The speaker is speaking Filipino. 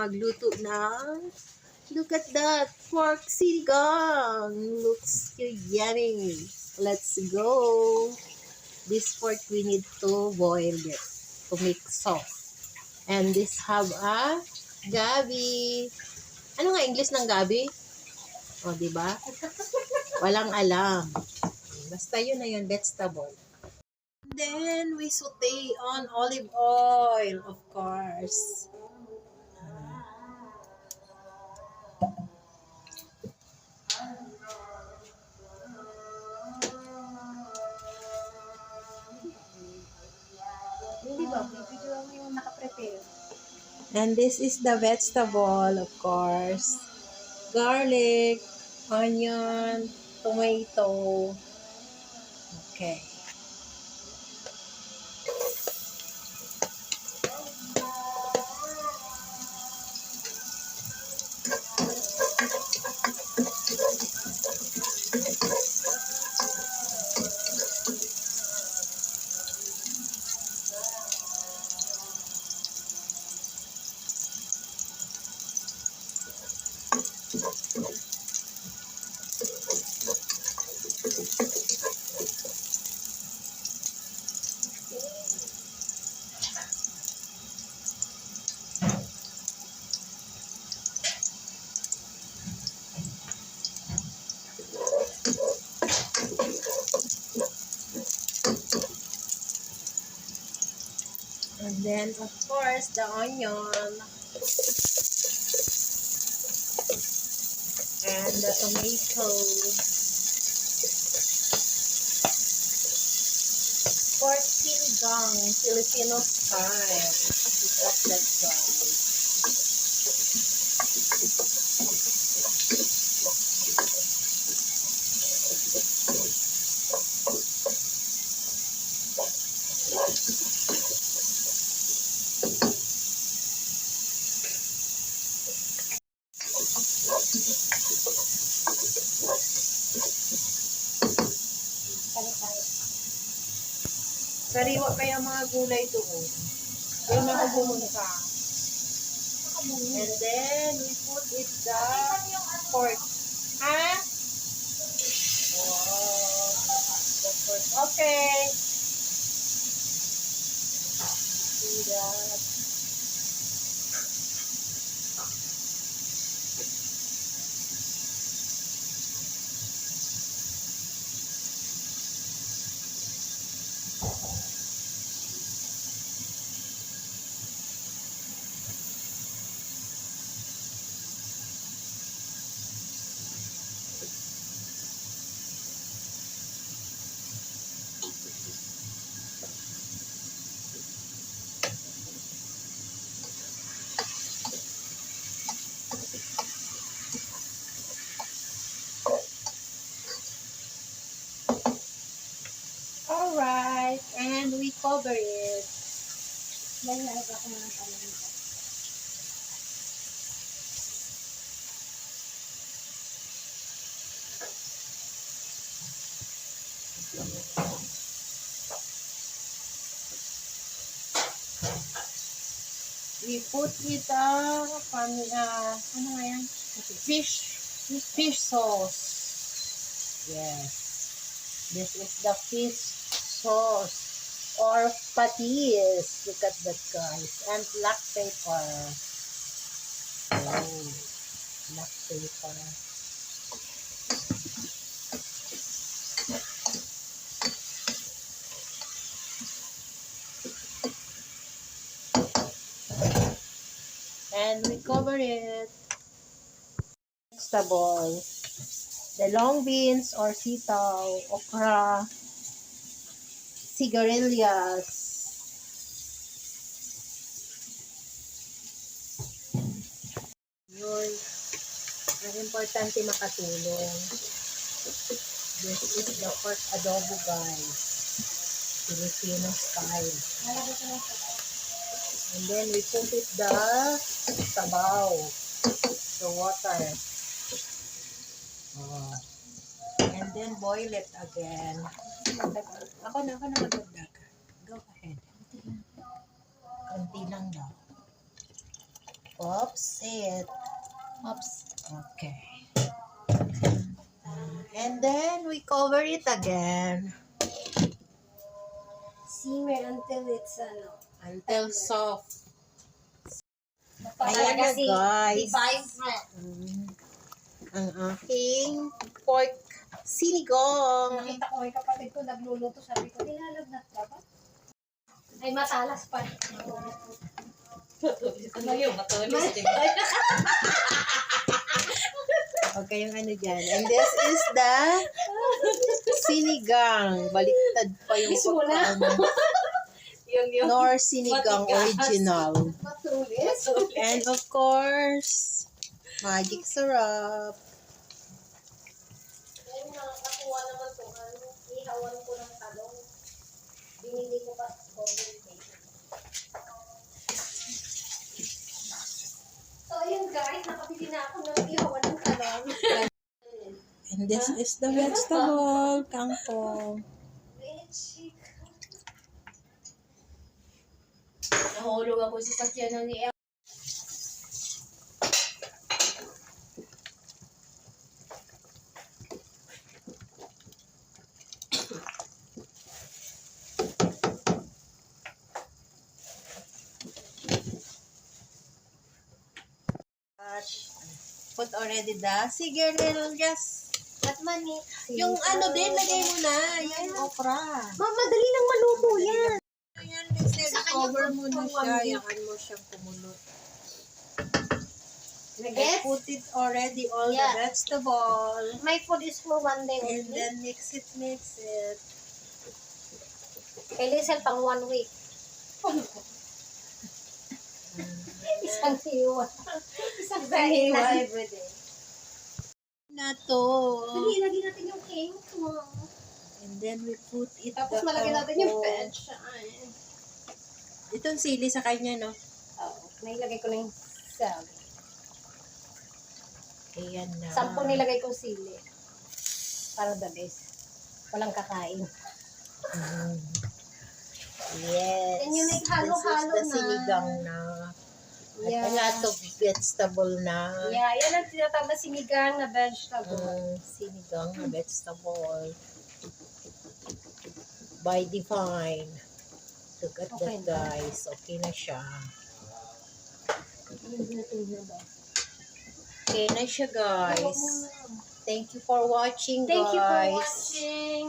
magluto ng, look at that, pork sinigang. Looks yummy. Let's go. This pork we need to boil it to make soft. And this have a gabi. Ano nga English ng gabi? O, diba? Walang alam. Basta yun na yun, vegetable. Then, we saute on olive oil, of course. Hindi ba? Bibidyo mo yung nakaprepare. And this is the vegetable, of course. Garlic, onion, tomato. Okay. And then, of course, the onion. And the tomato. Pork sinigang, Filipino style. Because that's right. Sariwa kaya mga gulay doon. Doon ako pumunta. And then, we put it the pork. Ha? Wow. The pork. Okay. See that? Alright, and we cover it. Dahil nalagay ako ng paminta. We put it ano nga yan? Fish sauce. Yes. This is the fish sauce or patis. Look at that, guys. And black pepper. Oh, black pepper. And we cover it. Vegetable. The long beans or sitaw, okra, sigarilyas. Yun. Ang importante makatulong. This is the pork adobo, guys. Filipino style. Nalagay ko lang sa And then we put it the sabaw. The water. Oh. And then boil it again. Ako na magdagdag. Go ahead. Kunti lang daw. Pops it. Oops. Okay. And then we cover it again Simmer until it's until soft. Ayan Ayan na si guys. Vibrant. Ang aking pork sinigang. Nakita ko yung kapatid ko nagluluto. Sabi ko, nilalagnat ka ba? Ay, matalas pa. Ano yun? Matulis, di ba? Okay, yung ano dyan. And this is the sinigang. Baliktad pa yung Mismo na. Yung Nor sinigang Matigas. original. Matulis. And of course, magic syrup. Ngayon, nakakuha naman ko. Ihawan ko ng talong. Binili ko pa golden cake. So, ayun guys, nakabili na ako ng ihawan ng talong. And this is the vegetable, kangkong. Rich. nahulog ako sa sakyanan ni El. Put already the, sige, little just, At mani. yung ano din, lagay mo na, yung okra. Madali lang maluto yan. Ayan, instead, Sa kanya cover po, mo na for siya, 1 week. yakan mo siyang kumulot. I Nagets? put it already, all the Yeah. vegetable. My food is for 1 day And only. then mix it. Kay Liesel pang 1 week. Isang hiwa. Isang hiwa everyday. Na to. Dali, lagyan natin yung cake. And then we put it Tapos the malagyan natin yung kangkong. veg. Itong sili sa kanya, no? Oh, nailagay ko na yung sali. Ayan na. 10 nilagay kong sili. Para the best. Walang kakain. Mm. Yes. And you make halo-halo This is the na. sinigang na. Yeah. At a lot of vegetable na. Yeah, yan ang tinatawag na sinigang na vegetable. Sinigang na vegetable. By Divine. Look at Okay that, guys. Okay na siya. Okay na siya, guys. Thank you for watching, Thank you for guys. watching.